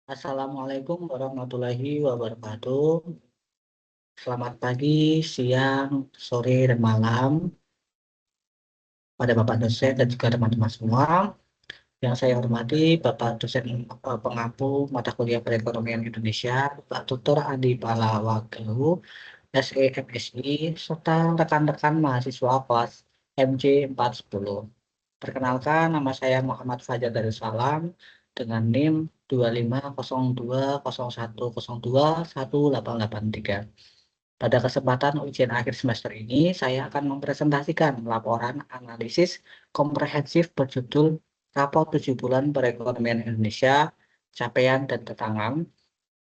Assalamualaikum warahmatullahi wabarakatuh. Selamat pagi, siang, sore, dan malam pada Bapak dosen dan juga teman-teman semua. Yang saya hormati Bapak dosen pengampu mata kuliah perekonomian Indonesia, Bapak Tutor Adi Palawagelu, SEMSI, serta rekan-rekan mahasiswa kelas MJ 410. Perkenalkan, nama saya Muhammad Fajar Darussalam dengan NIM 250201021883. Pada kesempatan ujian akhir semester ini, saya akan mempresentasikan laporan analisis komprehensif berjudul Rapor 7 Bulan Perekonomian Indonesia, Capaian dan Tantangan,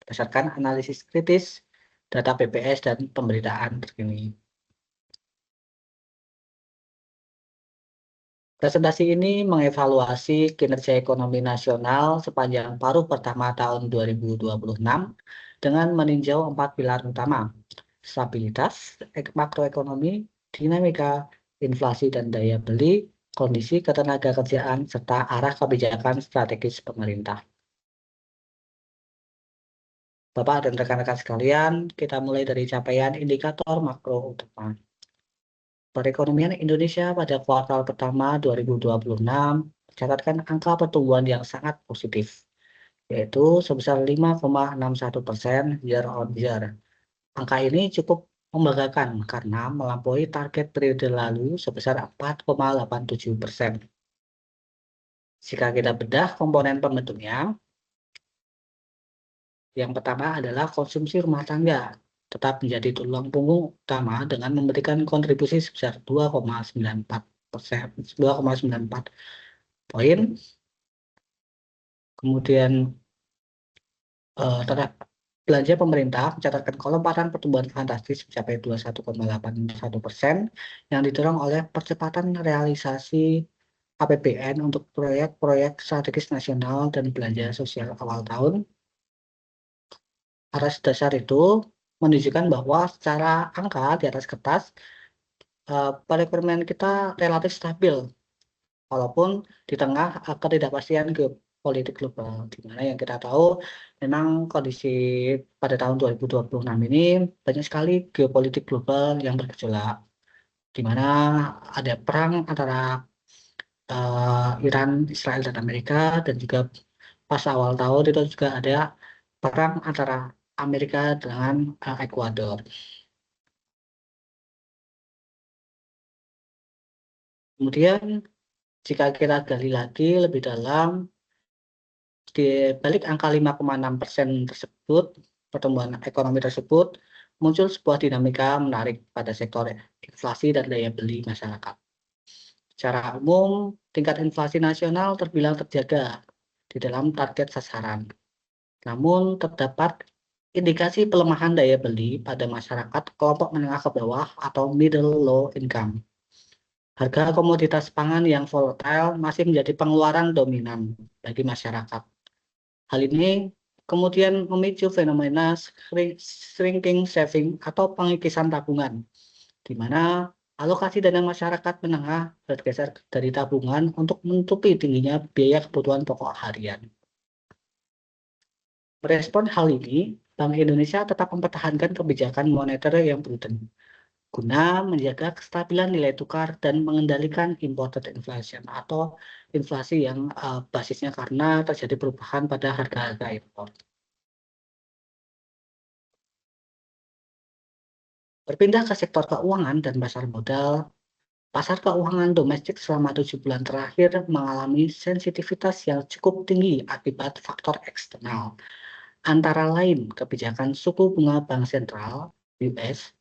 berdasarkan analisis kritis, data BPS, dan pemberitaan terkini. Presentasi ini mengevaluasi kinerja ekonomi nasional sepanjang paruh pertama tahun 2026 dengan meninjau 4 pilar utama: stabilitas makroekonomi, dinamika, inflasi dan daya beli, kondisi ketenagakerjaan, serta arah kebijakan strategis pemerintah. Bapak dan rekan-rekan sekalian, kita mulai dari capaian indikator makro utama. Perekonomian Indonesia pada kuartal pertama 2026 mencatatkan angka pertumbuhan yang sangat positif, yaitu sebesar 5,61% year on year. Angka ini cukup membanggakan karena melampaui target periode lalu sebesar 4,87%. Jika kita bedah komponen pembentuknya, yang pertama adalah konsumsi rumah tangga, tetap menjadi tulang punggung utama dengan memberikan kontribusi sebesar 2,94%, 2,94 poin. Kemudian belanja pemerintah mencatatkan kelompatan pertumbuhan fantastis mencapai 21,81% yang didorong oleh percepatan realisasi APBN untuk proyek-proyek strategis nasional dan belanja sosial awal tahun. Atas dasar itu menunjukkan bahwa secara angka di atas kertas perekonomian kita relatif stabil walaupun di tengah ketidakpastian geopolitik global, di mana yang kita tahu memang kondisi pada tahun 2026 ini banyak sekali geopolitik global yang bergejolak, di mana ada perang antara Iran, Israel, dan Amerika, dan juga pas awal tahun itu juga ada perang antara Amerika dengan Ekuador. Kemudian jika kita gali lagi lebih dalam, di balik angka 5,6% tersebut, pertumbuhan ekonomi tersebut, muncul sebuah dinamika menarik pada sektor inflasi dan daya beli masyarakat. Secara umum, tingkat inflasi nasional terbilang terjaga di dalam target sasaran. Namun, terdapat indikasi pelemahan daya beli pada masyarakat kelompok menengah ke bawah atau middle low income. Harga komoditas pangan yang volatile masih menjadi pengeluaran dominan bagi masyarakat. Hal ini kemudian memicu fenomena shrinking saving atau pengikisan tabungan, di mana alokasi dana masyarakat menengah bergeser dari tabungan untuk menutupi tingginya biaya kebutuhan pokok harian. Merespon hal ini, Bank Indonesia tetap mempertahankan kebijakan moneter yang prudent, guna menjaga kestabilan nilai tukar dan mengendalikan imported inflation atau inflasi yang basisnya karena terjadi perubahan pada harga-harga impor. Berpindah ke sektor keuangan dan pasar modal, pasar keuangan domestik selama 7 bulan terakhir mengalami sensitivitas yang cukup tinggi akibat faktor eksternal, antara lain kebijakan suku bunga Bank Sentral (US)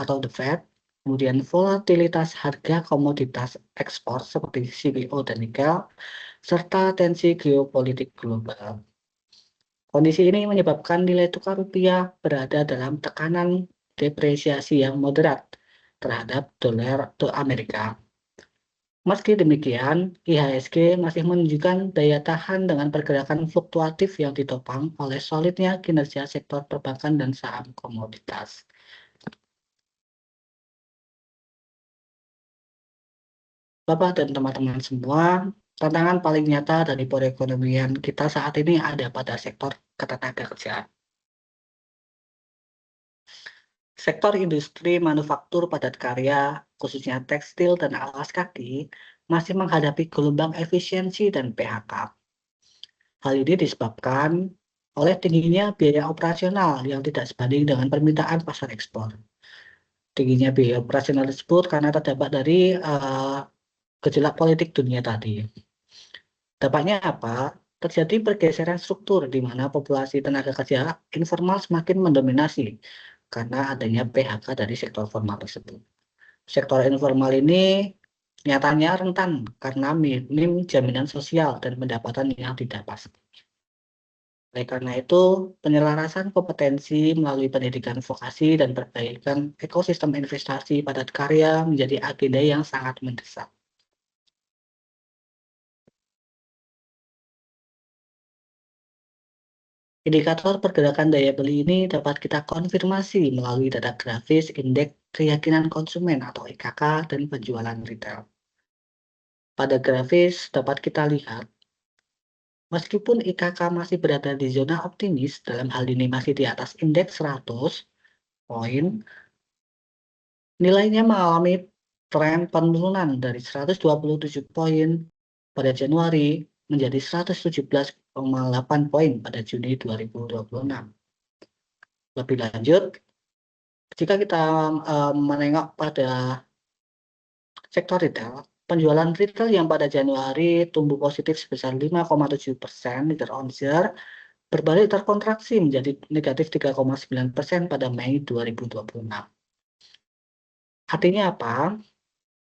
atau The Fed, kemudian volatilitas harga komoditas ekspor seperti CPO dan nikel, serta tensi geopolitik global. Kondisi ini menyebabkan nilai tukar rupiah berada dalam tekanan depresiasi yang moderat terhadap dolar Amerika. Meski demikian, IHSG masih menunjukkan daya tahan dengan pergerakan fluktuatif yang ditopang oleh solidnya kinerja sektor perbankan dan saham komoditas. Bapak dan teman-teman semua, tantangan paling nyata dari perekonomian kita saat ini ada pada sektor ketenaga kerjaan. Sektor industri manufaktur padat karya, khususnya tekstil dan alas kaki, masih menghadapi gelombang efisiensi dan PHK. Hal ini disebabkan oleh tingginya biaya operasional yang tidak sebanding dengan permintaan pasar ekspor. Tingginya biaya operasional tersebut karena terdapat dari gejolak politik dunia tadi. Dampaknya apa? Terjadi pergeseran struktur di mana populasi tenaga kerja informal semakin mendominasi karena adanya PHK dari sektor formal tersebut. Sektor informal ini nyatanya rentan karena minim jaminan sosial dan pendapatan yang tidak pasti. Oleh karena itu, penyelarasan kompetensi melalui pendidikan vokasi dan perbaikan ekosistem investasi padat karya menjadi agenda yang sangat mendesak. Indikator pergerakan daya beli ini dapat kita konfirmasi melalui data grafis Indeks Keyakinan Konsumen atau IKK dan penjualan retail. Pada grafis dapat kita lihat, meskipun IKK masih berada di zona optimis, dalam hal ini masih di atas indeks 100 poin, nilainya mengalami tren penurunan dari 127 poin pada Januari menjadi 117,8 poin pada Juni 2026. Lebih lanjut, jika kita menengok pada sektor retail, penjualan retail yang pada Januari tumbuh positif sebesar 5,7% year on year, berbalik terkontraksi menjadi negatif 3,9% pada Mei 2026. Artinya apa?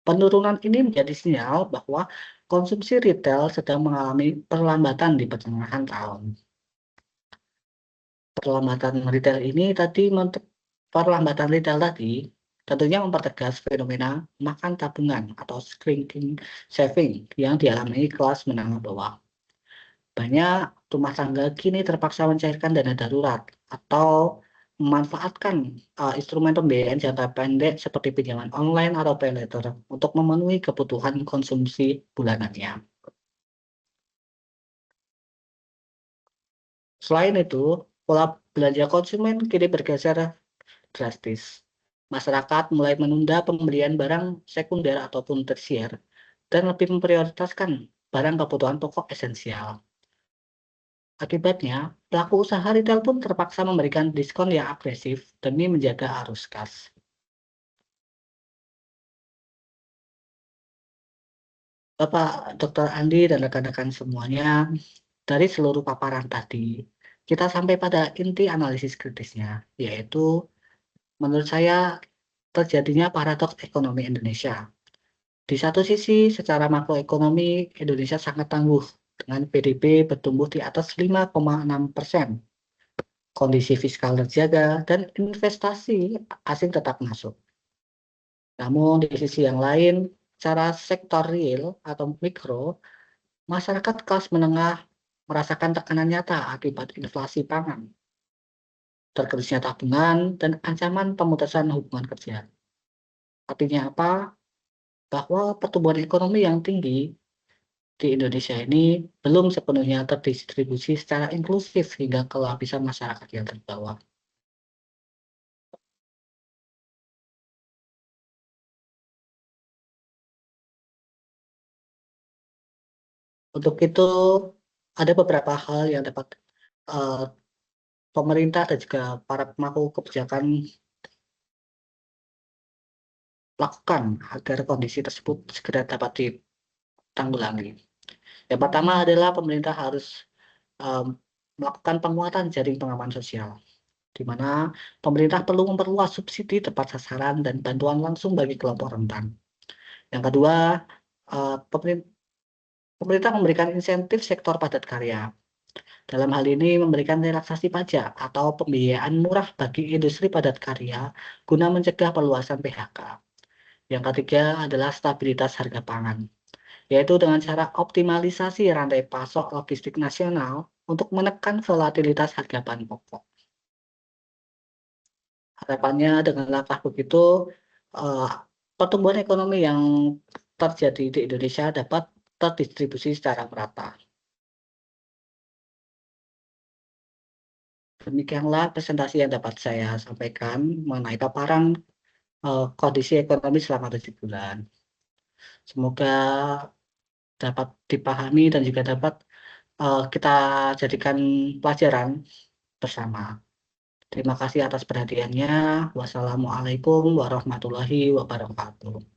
Penurunan ini menjadi sinyal bahwa konsumsi retail sedang mengalami perlambatan di pertengahan tahun. Perlambatan retail tadi tentunya mempertegas fenomena makan tabungan atau shrinking saving yang dialami kelas menengah bawah. Banyak rumah tangga kini terpaksa mencairkan dana darurat atau memanfaatkan instrumen pembiayaan jangka pendek seperti pinjaman online atau pay later untuk memenuhi kebutuhan konsumsi bulanannya. Selain itu, pola belanja konsumen kini bergeser drastis. Masyarakat mulai menunda pembelian barang sekunder ataupun tersier dan lebih memprioritaskan barang kebutuhan pokok esensial. Akibatnya, pelaku usaha retail pun terpaksa memberikan diskon yang agresif demi menjaga arus kas. Bapak Dr. Andi dan rekan-rekan semuanya, dari seluruh paparan tadi, kita sampai pada inti analisis kritisnya, yaitu menurut saya terjadinya paradoks ekonomi Indonesia. Di satu sisi, secara makroekonomi, Indonesia sangat tangguh dengan PDB bertumbuh di atas 5,6%. Kondisi fiskal terjaga dan investasi asing tetap masuk. Namun di sisi yang lain, secara sektor real atau mikro, masyarakat kelas menengah merasakan tekanan nyata akibat inflasi pangan, tergerusnya tabungan, dan ancaman pemutusan hubungan kerja. Artinya apa? Bahwa pertumbuhan ekonomi yang tinggi di Indonesia ini belum sepenuhnya terdistribusi secara inklusif hingga ke lapisan masyarakat yang terbawah. Untuk itu, ada beberapa hal yang dapat uh, pemerintah dan juga para pemangku kebijakan lakukan agar kondisi tersebut segera dapat ditanggulangi. Yang pertama adalah pemerintah harus um, melakukan penguatan jaring pengaman sosial, di mana pemerintah perlu memperluas subsidi tepat sasaran dan bantuan langsung bagi kelompok rentan. Yang kedua, uh, pemerintah memberikan insentif sektor padat karya. Dalam hal ini memberikan relaksasi pajak atau pembiayaan murah bagi industri padat karya guna mencegah perluasan PHK. Yang ketiga adalah stabilitas harga pangan, yaitu dengan cara optimalisasi rantai pasok logistik nasional untuk menekan volatilitas harga bahan pokok. Harapannya dengan langkah begitu, eh, pertumbuhan ekonomi yang terjadi di Indonesia dapat terdistribusi secara merata. Demikianlah presentasi yang dapat saya sampaikan mengenai paparan kondisi ekonomi selama 7 bulan. Semoga dapat dipahami dan juga dapat kita jadikan pelajaran bersama. Terima kasih atas perhatiannya. Wassalamualaikum warahmatullahi wabarakatuh.